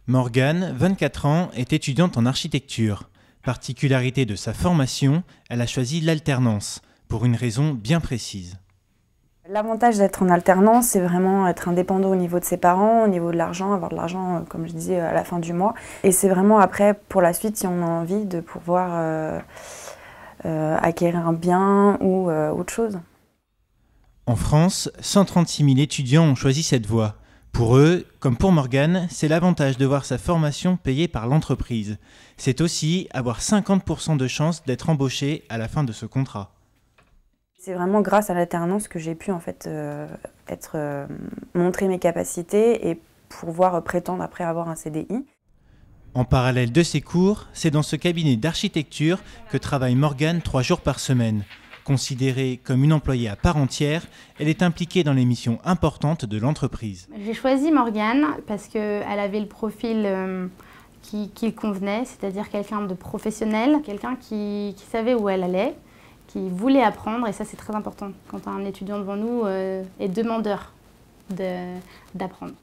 Morgane, 24 ans, est étudiante en architecture. Particularité de sa formation, elle a choisi l'alternance, pour une raison bien précise. L'avantage d'être en alternance, c'est vraiment être indépendant au niveau de ses parents, au niveau de l'argent, avoir de l'argent, comme je disais, à la fin du mois. Et c'est vraiment après, pour la suite, si on a envie de pouvoir acquérir un bien ou autre chose. En France, 136 000 étudiants ont choisi cette voie. Pour eux, comme pour Morgane, c'est l'avantage de voir sa formation payée par l'entreprise. C'est aussi avoir 50% de chances d'être embauché à la fin de ce contrat. C'est vraiment grâce à l'alternance que j'ai pu en fait montrer mes capacités et pouvoir prétendre après avoir un CDI. En parallèle de ses cours, c'est dans ce cabinet d'architecture que travaille Morgane 3 jours par semaine. Considérée comme une employée à part entière, elle est impliquée dans les missions importantes de l'entreprise. J'ai choisi Morgane parce qu'elle avait le profil qui convenait, c'est-à-dire quelqu'un de professionnel, quelqu'un qui savait où elle allait, qui voulait apprendre, et ça c'est très important quand un étudiant devant nous est demandeur d'apprendre.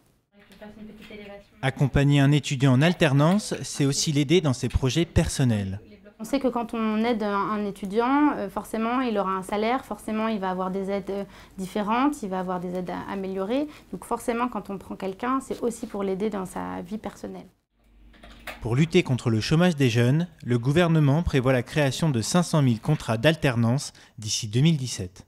Accompagner un étudiant en alternance, c'est aussi l'aider dans ses projets personnels. On sait que quand on aide un étudiant, forcément il aura un salaire, forcément il va avoir des aides différentes, il va avoir des aides améliorées. Donc forcément quand on prend quelqu'un, c'est aussi pour l'aider dans sa vie personnelle. Pour lutter contre le chômage des jeunes, le gouvernement prévoit la création de 500 000 contrats d'alternance d'ici 2017.